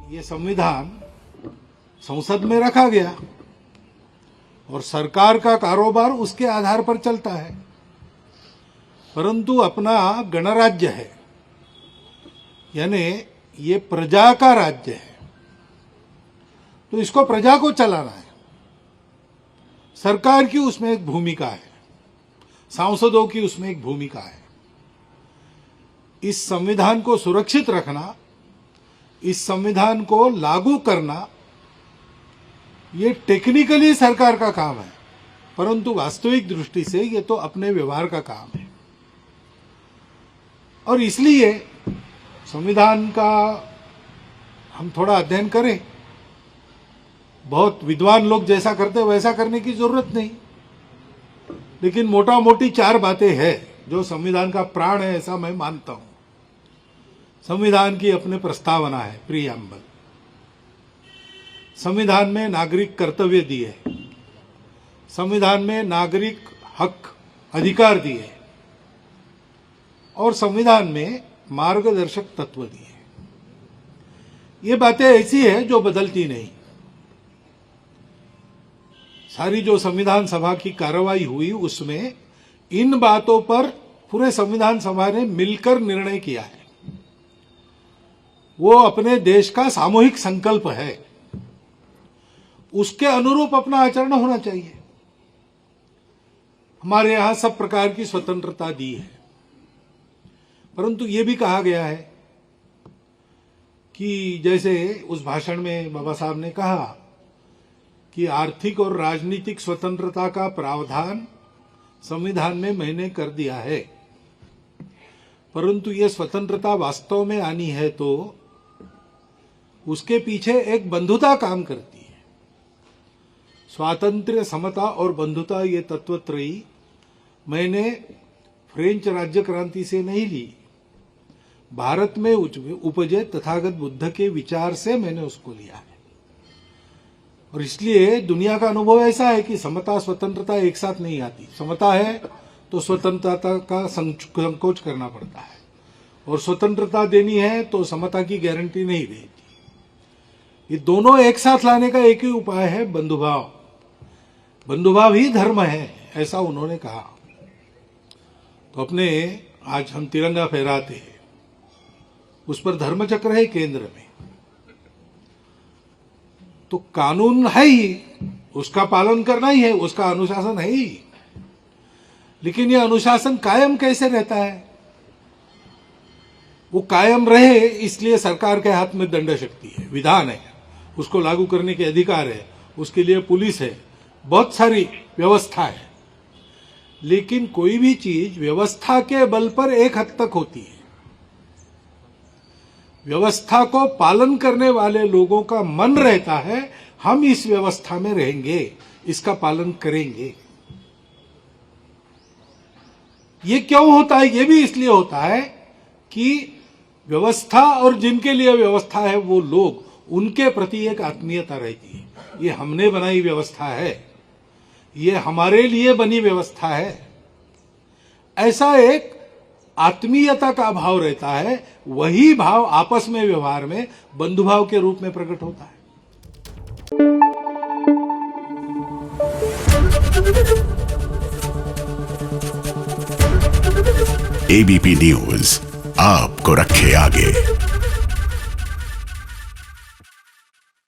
ये संविधान संसद में रखा गया और सरकार का कारोबार उसके आधार पर चलता है, परंतु अपना गणराज्य है, यानी ये प्रजा का राज्य है, तो इसको प्रजा को चलाना है। सरकार की उसमें एक भूमिका है, सांसदों की उसमें एक भूमिका है। इस संविधान को सुरक्षित रखना, इस संविधान को लागू करना, ये टेक्निकली सरकार का काम है, परंतु वास्तविक दृष्टि से ये तो अपने व्यवहार का काम है। और इसलिए संविधान का हम थोड़ा अध्ययन करें। बहुत विद्वान लोग जैसा करते वैसा करने की जरूरत नहीं, लेकिन मोटा मोटी 4 बातें हैं जो संविधान का प्राण है, ऐसा मैं मानता हूं। संविधान की अपने प्रस्तावना है, प्रीएम्बल। संविधान में नागरिक कर्तव्य दिए, संविधान में नागरिक हक अधिकार दिए, और संविधान में मार्गदर्शक तत्व दिए। ये बातें ऐसी है जो बदलती नहीं। सारी जो संविधान सभा की कार्रवाई हुई उसमें इन बातों पर पूरे संविधान सभा ने मिलकर निर्णय किया है। वो अपने देश का सामूहिक संकल्प है, उसके अनुरूप अपना आचरण होना चाहिए। हमारे यहां सब प्रकार की स्वतंत्रता दी है, परंतु ये भी कहा गया है कि जैसे उस भाषण में बाबा साहब ने कहा कि आर्थिक और राजनीतिक स्वतंत्रता का प्रावधान संविधान में मैंने कर दिया है, परंतु ये स्वतंत्रता वास्तव में आनी है तो उसके पीछे एक बंधुता काम करती है। स्वातंत्र्य, समता और बंधुता, ये तत्वत्रयी मैंने फ्रेंच राज्य क्रांति से नहीं ली, भारत में उपजे तथागत बुद्ध के विचार से मैंने उसको लिया है। और इसलिए दुनिया का अनुभव ऐसा है कि समता स्वतंत्रता एक साथ नहीं आती। समता है तो स्वतंत्रता का संकोच करना पड़ता है, और स्वतंत्रता देनी है तो समता की गारंटी नहीं देती। ये दोनों एक साथ लाने का एक ही उपाय है, बंधुभाव। बंधुभाव ही धर्म है, ऐसा उन्होंने कहा। तो अपने आज हम तिरंगा फहराते हैं, उस पर धर्मचक्र है केंद्र में, तो कानून है ही, उसका पालन करना ही है, उसका अनुशासन है ही। लेकिन यह अनुशासन कायम कैसे रहता है? वो कायम रहे इसलिए सरकार के हाथ में दंड शक्ति है, विधान है, उसको लागू करने के अधिकार है, उसके लिए पुलिस है, बहुत सारी व्यवस्था है। लेकिन कोई भी चीज व्यवस्था के बल पर एक हद तक होती है। व्यवस्था को पालन करने वाले लोगों का मन रहता है, हम इस व्यवस्था में रहेंगे, इसका पालन करेंगे। ये क्यों होता है? ये भी इसलिए होता है कि व्यवस्था और जिनके लिए व्यवस्था है वो लोग, उनके प्रति एक आत्मीयता रहती है। ये हमने बनाई व्यवस्था है, ये हमारे लिए बनी व्यवस्था है, ऐसा एक आत्मीयता का भाव रहता है। वही भाव आपस में व्यवहार में बंधुभाव के रूप में प्रकट होता है। एबीपी न्यूज आपको रखे आगे।